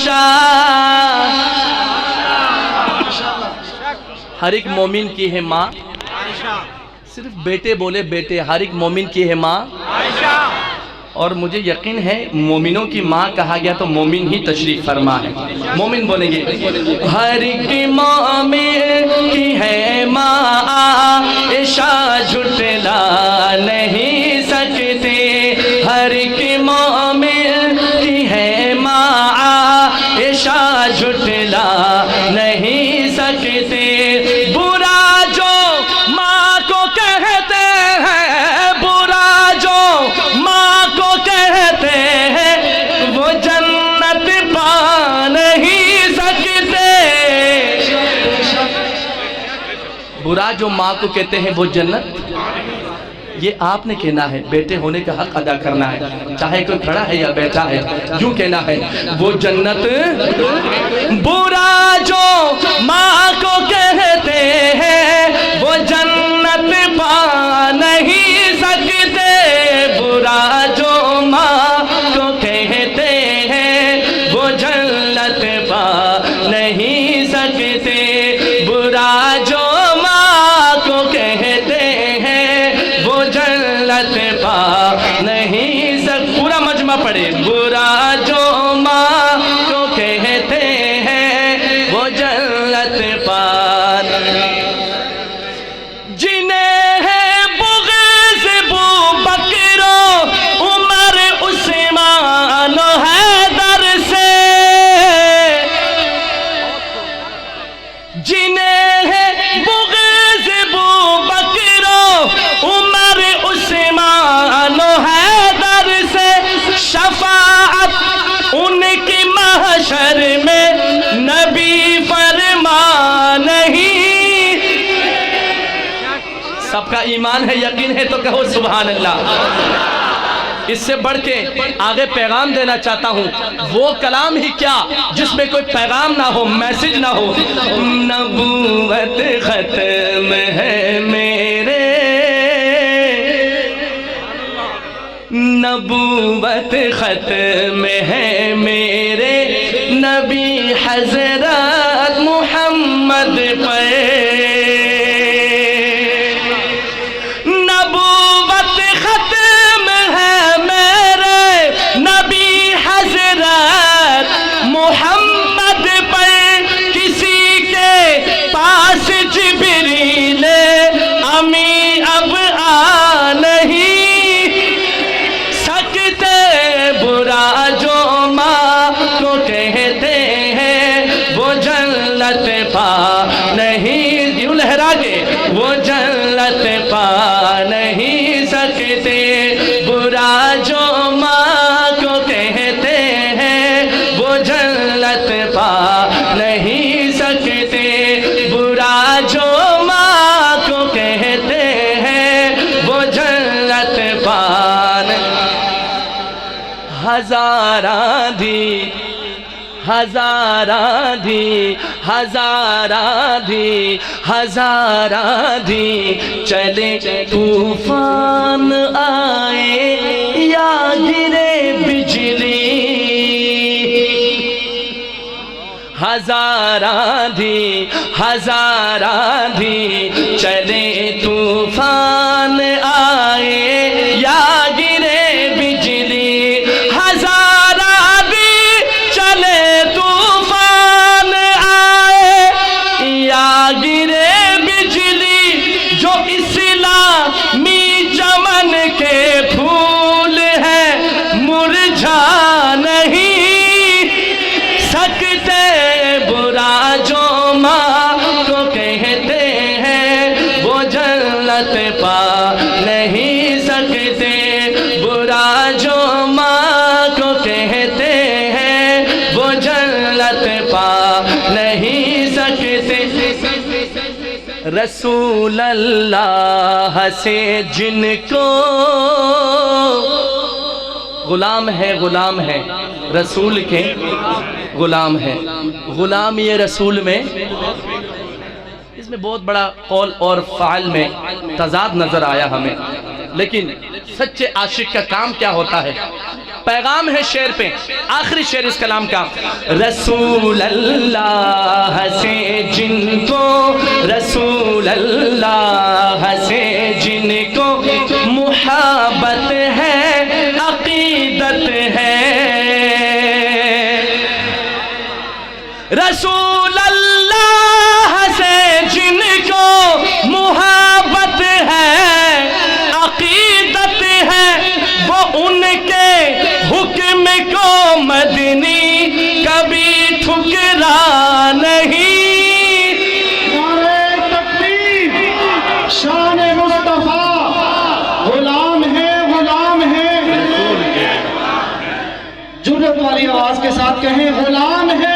عائشہ. ہر ایک مومن کی ہے ماں. صرف بیٹے بولے بیٹے، ہر ایک مومن کی ہے ماں. اور مجھے یقین ہے مومنوں کی ماں کہا گیا تو مومن ہی تشریف فرما ہے. مومن بولیں گے ہر ایک مومن کی ہے ماں عائشہ، جھٹلا نہیں سکتے. ہر ایک مومن کی ہے ماں عائشہ، جھٹلا نہیں سکتے. برا جو ماں کو کہتے ہیں، برا جو ماں کو کہتے ہیں، وہ جنت پا نہیں سکتے. برا جو ماں کو کہتے ہیں وہ جنت، یہ آپ نے کہنا ہے. بیٹے ہونے کا حق ادا کرنا ہے، چاہے کوئی کھڑا ہے یا بیٹھا ہے، یوں کہنا ہے وہ جنت. برا جو ماں کو کہتے ہیں، وہ جنت پا نہیں سکتے. برا جو ماں کو کہتے ہیں، وہ جنت پا نہیں سکتے. برا جو ماں کو کہتے ہیں، وہ جنت پا نہیں سکتے. پورا مجمع پڑھے. برا جو ماں کو کہتے ہیں، وہ جنت پا. جنہیں ہے بغض ابوبکر و عمر عثمان و حیدر سے، جنہیں ہے بغض ابوبکر و عمر عثمان و حیدر سے، شفاعت ان کی محشر میں نبی فرما نہیں. سب کا ایمان ہے، یقین ہے تو کہو سبحان اللہ. اس سے بڑھ کے آگے پیغام دینا چاہتا ہوں. وہ کلام ہی کیا جس میں کوئی پیغام نہ ہو، میسج نہ ہو. نبوت ختم ہے میرے، نبوت ختم ہے میرے نبی حضرت محمد پر. نبوت ختم ہے میرے نبی حضرت محمد پر. کسی کے پاس جبریل امی اب آ نہیں سکتے. برا جو ماں کو کہتے ہیں، وہ جنت پا نہیں. یوں لہرا کے وہ جنت پا نہیں سکتے. برا جو ماں کو کہتے ہیں، وہ جنت پا نہیں سکتے. برا جو ماں کو کہتے ہیں، وہ جنت پا نہیں. ہزاراں دی ہزاراں دی ہزاراں دی ہزاراں دی چلے طوفان آئے یا گرے بجلی. ہزاراں دی ہزاراں دی چلے طوفان آئے یا گرے بجلی. ہزاراں دی چلے طوفان آئے یا گرے بجلی. جو اسلامی چمن کے پھول ہیں مرجھا نہیں سکتے. برا جو ماں کو کہتے ہیں، وہ جنت پا نہیں سکتے. برا جو ماں کو کہتے ہیں، وہ جنت پا نہیں سکتے. رسول اللہ سے جن کو غلام ہے، غلام ہے رسول کے غلام ہے. غلام یہ رسول میں، اس میں بہت بڑا قول اور فعل میں تضاد نظر آیا ہمیں. لیکن سچے عاشق کا کام کیا ہوتا ہے؟ پیغام ہے شعر پہ. آخری شعر اس کلام کا. رسول اللہ سے جن کو، رسول اللہ سے جن کو محبت ہے، عقیدت ہے. رسول اللہ سے جن کو محبت ہے، عقیدت ہے، وہ ان کے حکم کو مدنی کبھی ٹھکرا نہیں. نعرہ تکبیر، شان مصطفیٰ، غلام ہے غلام ہے. جرأت والی آواز کے ساتھ کہیں غلام ہے